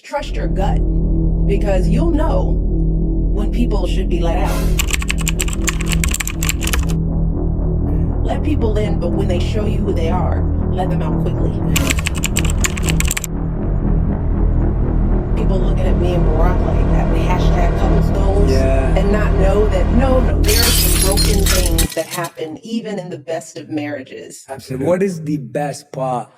trust your gut, because you'll know when people should be let out. Let people in, but when they show you who they are, let them out quickly. People looking at me and Barack like that hashtag couples goals, and not know that no, there are some broken things that happen even in the best of marriages. Absolutely. What is the best part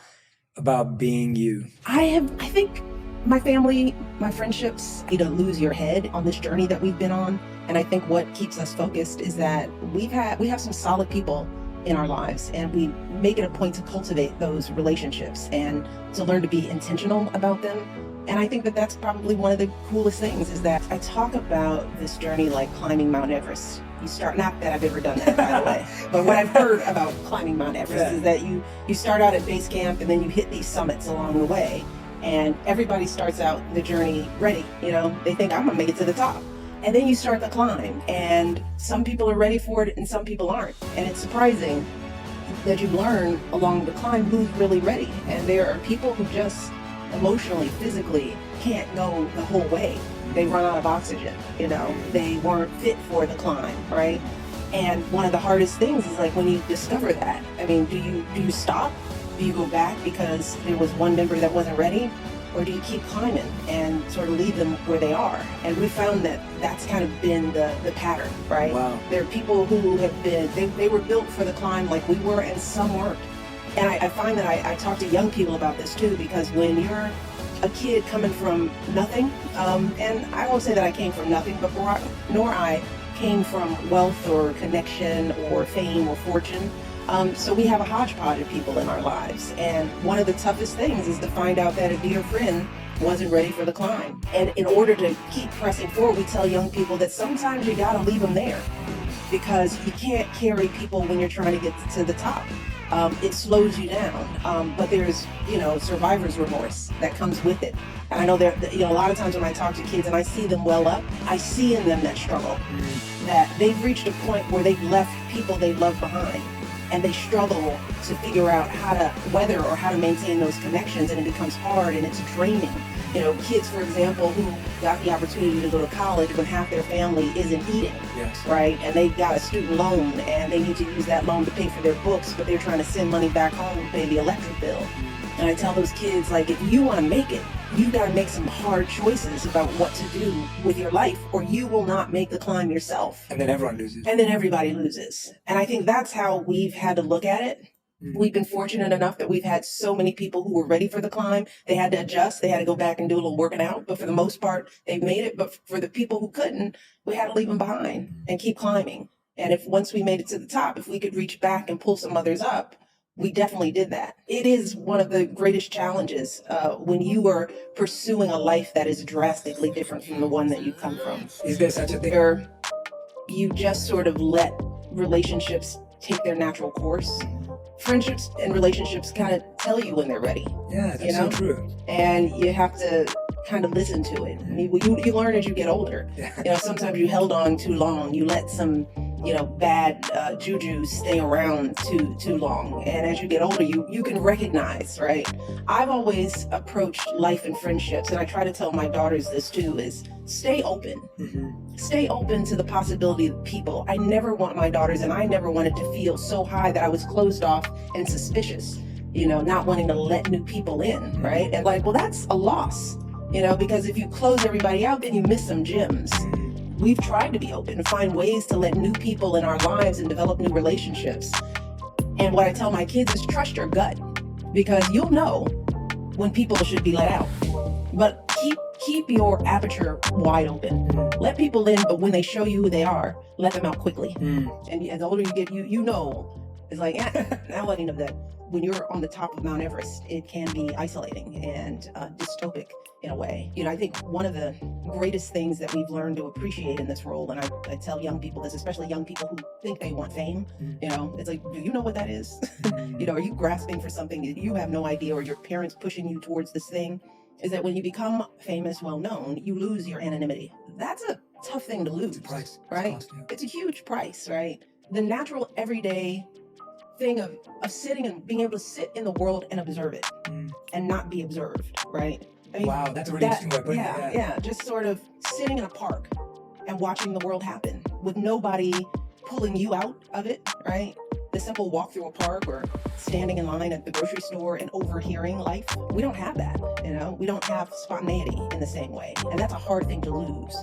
about being you? I think my family, my friendships, you don't lose your head on this journey that we've been on. And I think what keeps us focused is that we have some solid people in our lives, and we make it a point to cultivate those relationships and to learn to be intentional about them. And I think that that's probably one of the coolest things, is that I talk about this journey like climbing Mount Everest. You start, not that I've ever done that, by the way, but what I've heard about climbing Mount Everest is that you start out at base camp and then you hit these summits along the way, and everybody starts out the journey ready. They think, I'm gonna make it to the top. And then you start the climb, and some people are ready for it and some people aren't. And it's surprising that you learn along the climb who's really ready. And there are people who just emotionally, physically can't go the whole way. They run out of oxygen, they weren't fit for the climb, right? And one of the hardest things is like when you discover that, I mean, do you stop? Do you go back because there was one member that wasn't ready? Or do you keep climbing and sort of leave them where they are? And we found that that's kind of been the pattern, right? Wow. There are people who have been, they were built for the climb like we were, and some weren't. And I find that I talk to young people about this too, because when you're a kid coming from nothing, and I won't say that I came from nothing, but Barack nor I came from wealth or connection or fame or fortune. So we have a hodgepodge of people in our lives. And one of the toughest things is to find out that a dear friend wasn't ready for the climb. And in order to keep pressing forward, we tell young people that sometimes you gotta leave them there, because you can't carry people when you're trying to get to the top. It slows you down, but there's, survivor's remorse that comes with it. And I know that, a lot of times when I talk to kids and I see them well up, I see in them that struggle, that they've reached a point where they've left people they love behind, and they struggle to figure out how to weather or how to maintain those connections, and it becomes hard and it's draining. Kids, for example, who got the opportunity to go to college when half their family isn't eating, right? And they got a student loan and they need to use that loan to pay for their books, but they're trying to send money back home to pay the electric bill. And I tell those kids, like, if you want to make it, you've got to make some hard choices about what to do with your life, or you will not make the climb yourself. And then everyone loses. And then everybody loses. And I think that's how we've had to look at it. We've been fortunate enough that we've had so many people who were ready for the climb. They had to adjust. They had to go back and do a little working out. But for the most part, they've made it. But for the people who couldn't, we had to leave them behind and keep climbing. And if once we made it to the top, if we could reach back and pull some others up, we definitely did that. It is one of the greatest challenges when you are pursuing a life that is drastically different from the one that you come from. Is there such a thing? Or you just sort of let relationships take their natural course. Friendships and relationships kind of tell you when they're ready. Yeah, that's so true. And you have to kind of listen to it. I mean, you learn as you get older. Sometimes you held on too long. You let some, bad juju stay around too long. And as you get older, you can recognize, right? I've always approached life and friendships, and I try to tell my daughters this too, is stay open. Stay open to the possibility of people. I never want my daughters, and I never wanted to feel so high that I was closed off and suspicious, not wanting to let new people in, right? And well, that's a loss, because if you close everybody out, then you miss some gems. We've tried to be open and find ways to let new people in our lives and develop new relationships. And what I tell my kids is trust your gut, because you'll know when people should be let out. But keep your aperture wide open. Let people in, but when they show you who they are, let them out quickly. And as the older you get, it's like, now letting them that when you're on the top of Mount Everest, it can be isolating and dystopic in a way. I think one of the greatest things that we've learned to appreciate in this role, and I tell young people this, especially young people who think they want fame, it's like, do you know what that is? Are you grasping for something that you have no idea, or your parents pushing you towards this thing? Is that when you become famous, well-known, you lose your anonymity. That's a tough thing to lose, right? It's a huge price, right? The natural, everyday thing of sitting and being able to sit in the world and observe it and not be observed, right? I mean, Wow, that's a really interesting way of putting it. yeah, just sort of sitting in a park and watching the world happen with nobody pulling you out of it, right? The simple walk through a park or standing in line at the grocery store and overhearing life. We don't have that, you know? We don't have spontaneity in the same way. And that's a hard thing to lose.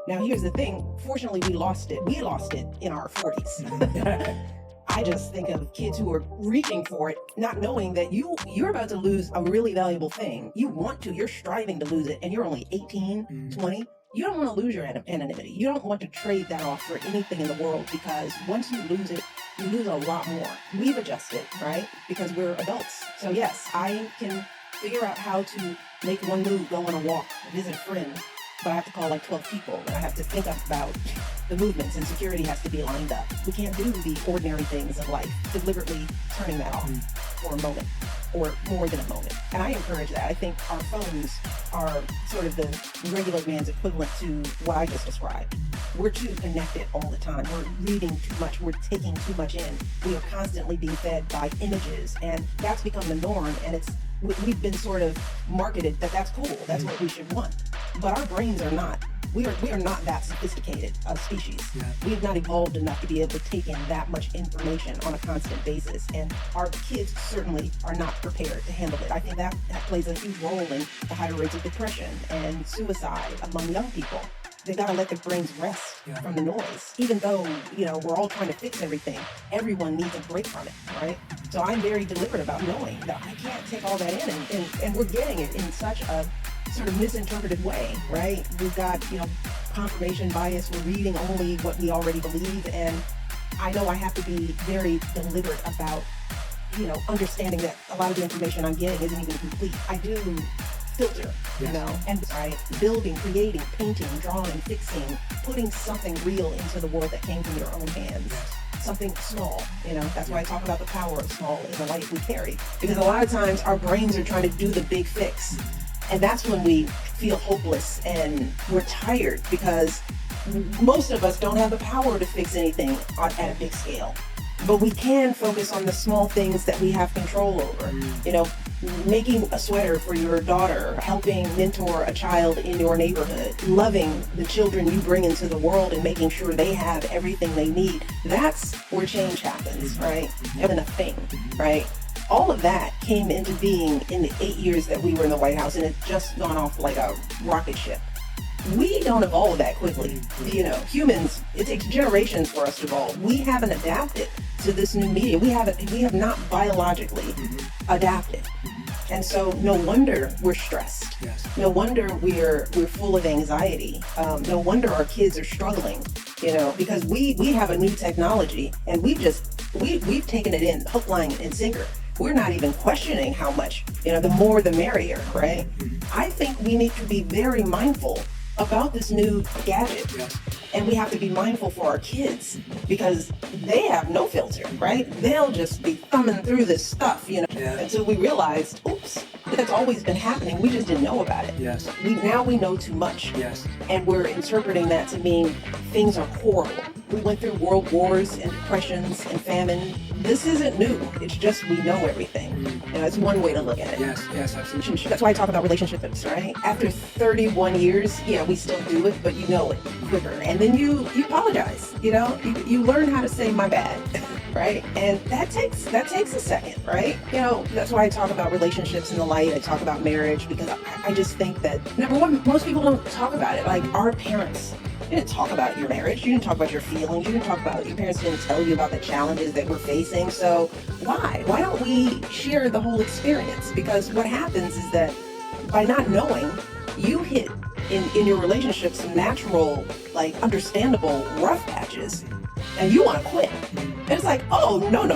Now, here's the thing. Fortunately, we lost it. We lost it in our 40s. I just think of kids who are reaching for it, not knowing that you're about to lose a really valuable thing. You're striving to lose it, and you're only 18, 20. You don't want to lose your anonymity. You don't want to trade that off for anything in the world, because once you lose it, you lose a lot more. We've adjusted, right? Because we're adults. So yes, I can figure out how to make one move, go on a walk, visit a friend, but I have to call like 12 people, and I have to think about the movements, and security has to be lined up. We can't do the ordinary things of life, deliberately turning that off for a moment, or more than a moment. And I encourage that. I think our phones are sort of the regular man's equivalent to what I just described. We're too connected all the time. We're reading too much. We're taking too much in. We are constantly being fed by images, and that's become the norm. And we've been sort of marketed that that's cool. That's what we should want. But our brains are not. We are not that sophisticated a species. Yeah. We have not evolved enough to be able to take in that much information on a constant basis. And our kids certainly are not prepared to handle it. I think that plays a huge role in the higher rates of depression and suicide among young people. They gotta let their brains rest from the noise. Even though, we're all trying to fix everything, everyone needs a break from it, right? So I'm very deliberate about knowing that I can't take all that in, and we're getting it in such a sort of misinterpreted way, right? We've got, confirmation bias. We're reading only what we already believe, and I know I have to be very deliberate about, understanding that a lot of the information I'm getting isn't even complete. I do filter, and building, creating, painting, drawing, fixing, putting something real into the world that came from your own hands. Something small, that's why I talk about the power of small in the light we carry. Because a lot of times our brains are trying to do the big fix. And that's when we feel hopeless and we're tired, because most of us don't have the power to fix anything at a big scale. But we can focus on the small things that we have control over. Making a sweater for your daughter, helping mentor a child in your neighborhood, loving the children you bring into the world and making sure they have everything they need. That's where change happens, right? Having a thing, right? All of that came into being in the 8 years that we were in the White House, and it's just gone off like a rocket ship. We don't evolve that quickly. Humans, it takes generations for us to evolve. We haven't adapted to this new media. We have not biologically adapted. And so no wonder we're stressed. Yes. No wonder we're full of anxiety. No wonder our kids are struggling, because we have a new technology, and we've taken it in hook, line, and sinker. We're not even questioning how much, the more the merrier, right? I think we need to be very mindful about this new gadget. Yes. And we have to be mindful for our kids, because they have no filter, right? They'll just be thumbing through this stuff, until we realized, oops, that's always been happening. We just didn't know about it. Yes. Now we know too much. Yes. And we're interpreting that to mean things are horrible. We went through world wars and depressions and famine. This isn't new. It's just we know everything. That's one way to look at it. Yes, absolutely. That's why I talk about relationships, right? After 31 years, we still do it, but you know it quicker. And then you apologize, you learn how to say my bad, right? And that takes a second, right? That's why I talk about relationships in the light. I talk about marriage, because I just think that, number one, most people don't talk about it. Like our parents, you didn't talk about your marriage. You didn't talk about your feelings. You didn't talk about, your parents didn't tell you about the challenges that we're facing. So why don't we share the whole experience? Because what happens is that by not knowing, you hit in your relationship some natural, understandable rough patches, and you want to quit. And it's like, oh, no.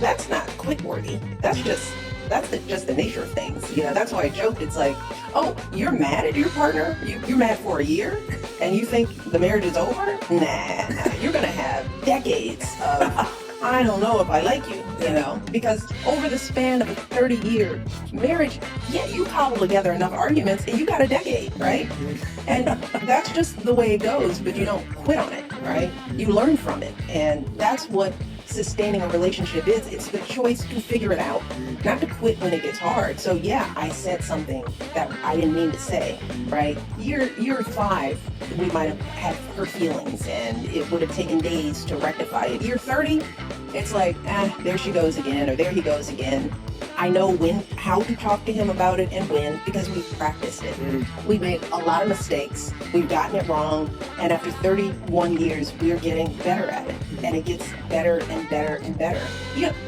That's not quit worthy. That's just the nature of things. That's why I joked. It's like, oh, you're mad at your partner? You're mad for a year? And you think the marriage is over? Nah. You're going to have decades of, I don't know if I like you, because over the span of a 30-year marriage, you cobble together enough arguments and you got a decade, right? And that's just the way it goes, but you don't quit on it, right? You learn from it. And that's what sustaining a relationship is. It's the choice to figure it out, not to quit when it gets hard. So yeah, I said something that I didn't mean to say, right? Year 5, we might have had hurt feelings and it would have taken days to rectify it. Year 30, it's like, there she goes again, or there he goes again. I know how to talk to him about it and when, because we've practiced it. We made a lot of mistakes. We've gotten it wrong. And after 31 years, we're getting better at it. And it gets better and better and better.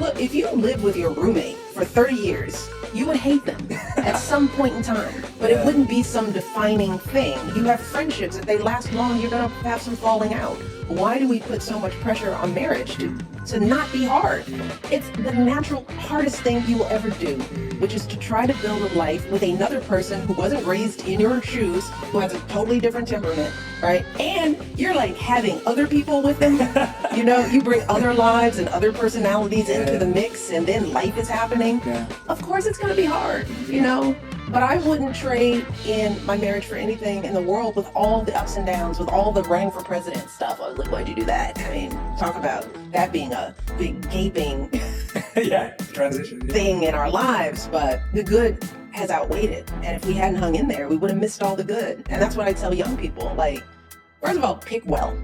Look, if you live with your roommate for 30 years, you would hate them at some point in time. But it wouldn't be some defining thing. You have friendships. If they last long, you're going to have some falling out. Why do we put so much pressure on marriage to not be hard? It's the natural hardest thing you will ever do, which is to try to build a life with another person who wasn't raised in your shoes, who has a totally different temperament, right? And you're like having other people with them. You bring other lives and other personalities into the mix, and then life is happening. Of course it's going to be hard, But I wouldn't trade in my marriage for anything in the world, with all the ups and downs, with all the running for president stuff. Oh, look, why'd you do that? I mean, talk about that being a big gaping transition thing in our lives. But the good has outweighed it. And if we hadn't hung in there, we would have missed all the good. And that's what I tell young people. Like, first of all, pick well.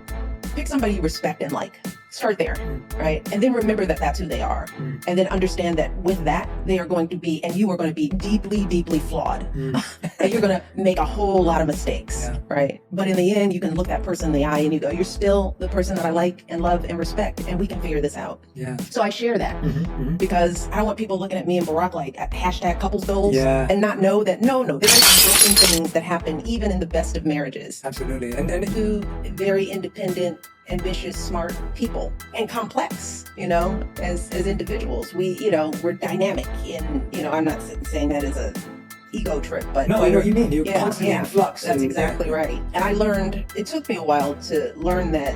Pick somebody you respect and like. Start there, right? And then remember that that's who they are. And then understand that with that, they are going to be, and you are going to be deeply, deeply flawed. And you're going to make a whole lot of mistakes, right? But in the end, you can look that person in the eye and you go, you're still the person that I like and love and respect, and we can figure this out. So I share that because I don't want people looking at me and Barack like hashtag couples goals and not know that, no, there are broken things that happen even in the best of marriages. Absolutely. And two very independent, ambitious, smart people, and complex, as individuals. We're dynamic I'm not saying that as a ego trip, but no, I know what you mean. You're constantly in flux. That's exactly right. And I learned, it took me a while to learn that,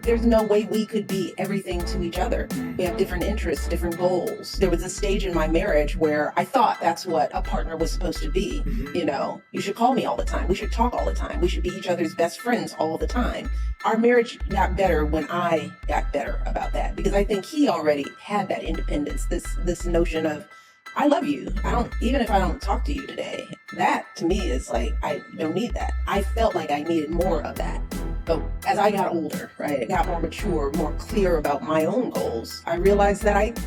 there's no way we could be everything to each other. We have different interests, different goals. There was a stage in my marriage where I thought that's what a partner was supposed to be. You should call me all the time. We should talk all the time. We should be each other's best friends all the time. Our marriage got better when I got better about that, because I think he already had that independence, this notion of, I love you. Even if I don't talk to you today, that to me is like, I don't need that. I felt like I needed more of that. But as I got older, right, I got more mature, more clear about my own goals, I realized that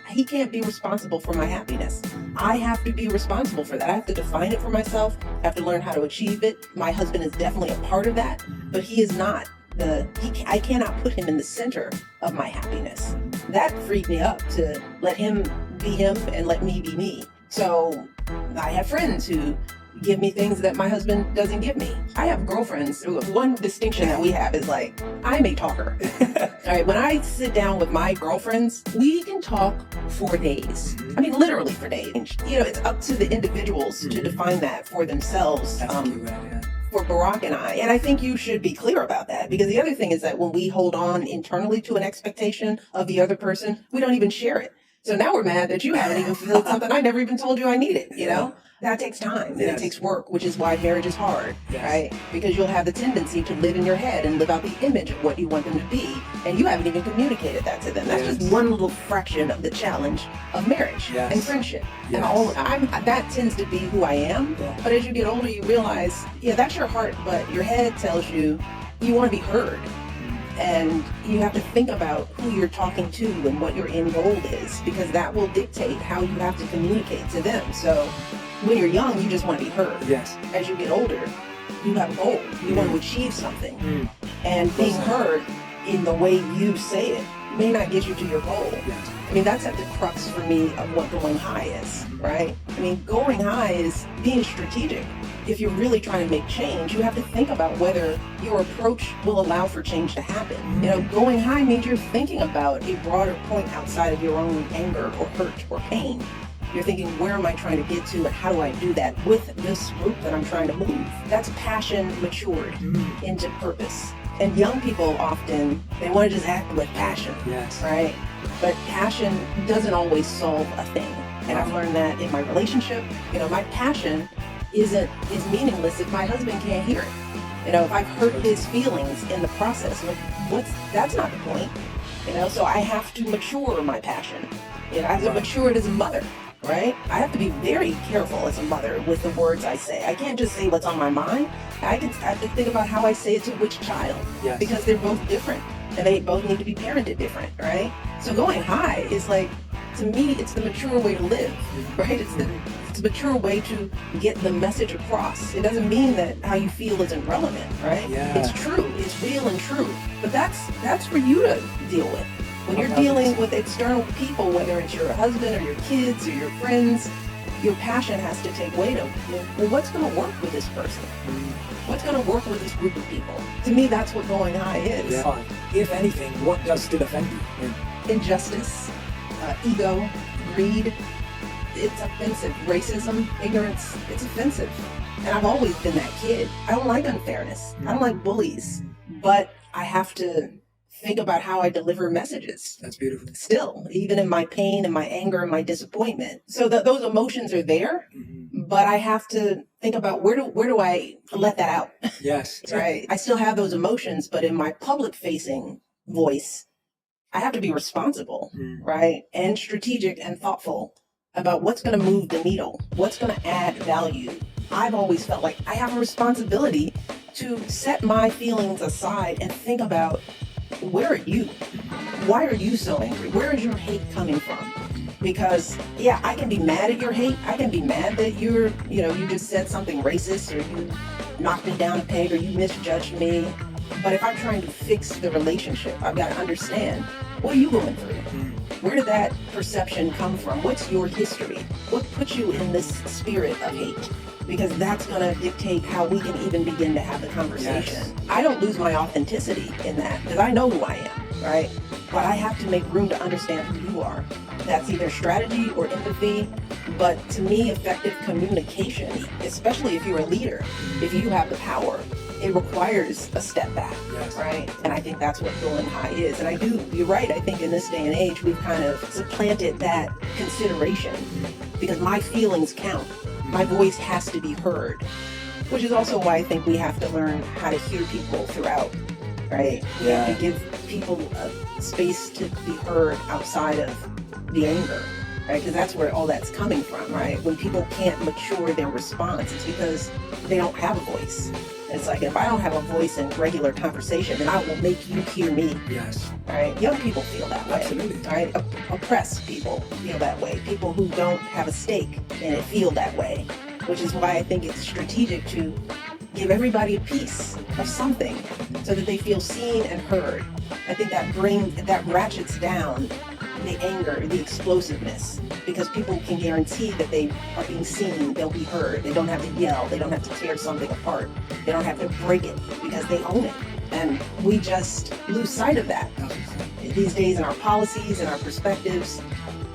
he can't be responsible for my happiness. I have to be responsible for that. I have to define it for myself. I have to learn how to achieve it. My husband is definitely a part of that, but he is not. I cannot put him in the center of my happiness. That freed me up to let him be him and let me be me. So I have friends who give me things that my husband doesn't give me. I have girlfriends. One distinction that we have is like, I'm a talker. All right, when I sit down with my girlfriends, we can talk for days. I mean, literally for days. It's up to the individuals to define that for themselves. For Barack and I think you should be clear about that, because the other thing is that when we hold on internally to an expectation of the other person, we don't even share it. So now we're mad that you haven't even fulfilled something I never even told you I needed, That takes time and it takes work, which is why marriage is hard, right? Because you'll have the tendency to live in your head and live out the image of what you want them to be, and you haven't even communicated that to them. That's just one little fraction of the challenge of marriage and friendship. And that tends to be who I am. But as you get older, you realize, that's your heart, but your head tells you want to be heard. And you have to think about who you're talking to and what your end goal is, because that will dictate how you have to communicate to them. So when you're young, you just want to be heard. As you get older, you have a goal. You want to achieve something. And being heard in the way you say it may not get you to your goal. I mean, that's at the crux for me of what going high is, right? I mean, going high is being strategic. If you're really trying to make change, you have to think about whether your approach will allow for change to happen. Going high means you're thinking about a broader point outside of your own anger or hurt or pain. You're thinking, where am I trying to get to, and how do I do that with this group that I'm trying to move? That's passion matured into purpose. And young people often, they want to just act with passion, right? But passion doesn't always solve a thing. And I've learned that in my relationship. My passion is meaningless if my husband can't hear it. If I've hurt his feelings in the process, that's not the point. So I have to mature my passion. I have to mature it as a mother, right? I have to be very careful as a mother with the words I say. I can't just say what's on my mind. I have to think about how I say it to which child, Yes. because they're both different and they both need to be parented different, right? So going high is like, to me, it's the mature way to live, right? It's the mature way to get the message across. It doesn't mean that how you feel isn't relevant, right? Yeah. It's true, it's real and true. But that's for you to deal with. When you're dealing with external people, whether it's your husband or your kids or your friends, your passion has to take weight of, well, what's going to work with this person? What's going to work with this group of people? To me, that's what going high is. Yeah. If anything, what does still offend you? Injustice, ego, greed. It's offensive. Racism, ignorance, it's offensive. And I've always been that kid. I don't like unfairness. I don't like bullies. But I have to think about how I deliver messages. That's beautiful. Still, even in my pain and my anger and my disappointment. So those emotions are there, but I have to think about where do I let that out? Yes. Right. I still have those emotions, but in my public facing voice, I have to be responsible, right? And strategic and thoughtful about what's going to move the needle, what's going to add value. I've always felt like I have a responsibility to set my feelings aside and think about, where are you? Why are you so angry? Where is your hate coming from? Because, yeah, I can be mad at your hate. I can be mad that you just said something racist, or you knocked me down a peg, or you misjudged me. But if I'm trying to fix the relationship, I've got to understand, what are you going through? Where did that perception come from? What's your history? What put you in this spirit of hate? Because that's going to dictate how we can even begin to have the conversation. Yes. I don't lose my authenticity in that, because I know who I am, right? But I have to make room to understand who you are. That's either strategy or empathy. But to me, effective communication, especially if you're a leader, if you have the power, it requires a step back, yes, right? And I think that's what going high is. And you're right, I think in this day and age, we've kind of supplanted that consideration, because my feelings count. My voice has to be heard, which is also why I think we have to learn how to hear people throughout, right? We have to give people a space to be heard outside of the anger, right? Because that's where all that's coming from, right? When people can't mature their response, it's because they don't have a voice. It's like, if I don't have a voice in regular conversation, then I will make you hear me. Yes. Right? Young people feel that way. Absolutely. Right? Oppressed people feel that way. People who don't have a stake in it feel that way, which is why I think it's strategic to give everybody a piece of something so that they feel seen and heard. I think that ratchets down the anger, the explosiveness, because people can guarantee that they are being seen, they'll be heard. They don't have to yell, they don't have to tear something apart, they don't have to break it, because they own it. And we just lose sight of that these days in our policies and our perspectives.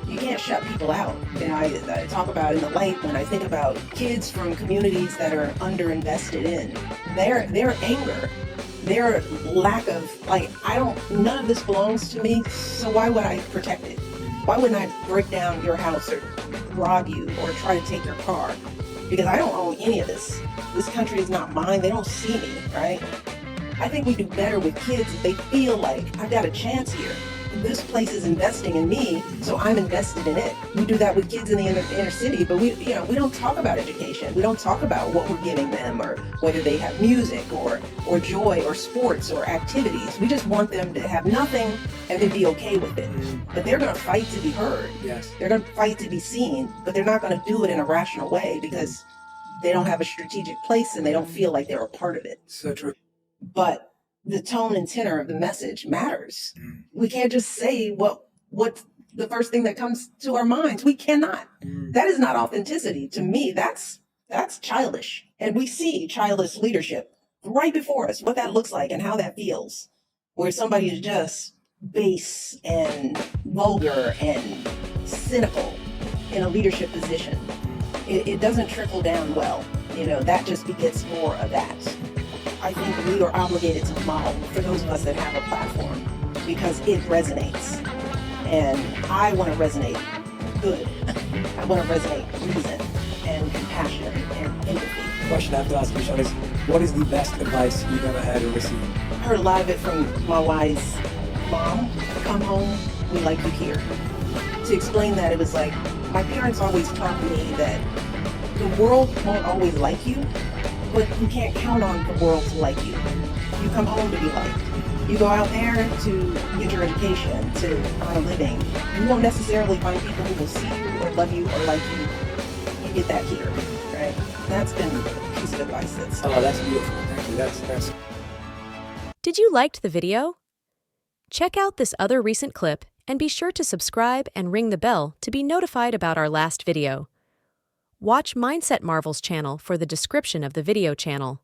You can't shut people out. I talk about in the light when I think about kids from communities that are underinvested in, their anger, their lack of, none of this belongs to me, so why would I protect it? Why wouldn't I break down your house or rob you or try to take your car? Because I don't own any of this. This country is not mine. They don't see me, right? I think we do better with kids if they feel like, I've got a chance here. This place is investing in me, so I'm invested in it. We do that with kids in the inner city, but we don't talk about education. We don't talk about what we're giving them, or whether they have music or joy or sports or activities. We just want them to have nothing and then be okay with it. But they're going to fight to be heard. Yes. They're going to fight to be seen, but they're not going to do it in a rational way, because they don't have a strategic place and they don't feel like they're a part of it. So true. But the tone and tenor of the message matters. We can't just say what's the first thing that comes to our minds. We cannot. That is not authenticity. To me, that's childish. And we see childish leadership right before us, what that looks like and how that feels, where somebody is just base and vulgar and cynical in a leadership position. It doesn't trickle down well. That just begets more of that. I think we are obligated to model for those of us that have a platform, because it resonates. And I want to resonate good. I want to resonate reason and compassion and empathy. The question I have to ask you, Sean, is what is the best advice you've ever had or received? I heard a lot of it from my wise Mom, come home, we like you here. To explain that, it was like, my parents always taught me that the world won't always like you, but you can't count on the world to like you. You come home to be liked. You go out there to get your education, to earn a living. You won't necessarily find people who will see you or love you or like you. You get that here, right? That's been a piece of advice that's... Oh, that's beautiful. Thank you. That's. Did you like the video? Check out this other recent clip and be sure to subscribe and ring the bell to be notified about our last video. Watch Mindset Marvel's channel for the description of the video channel.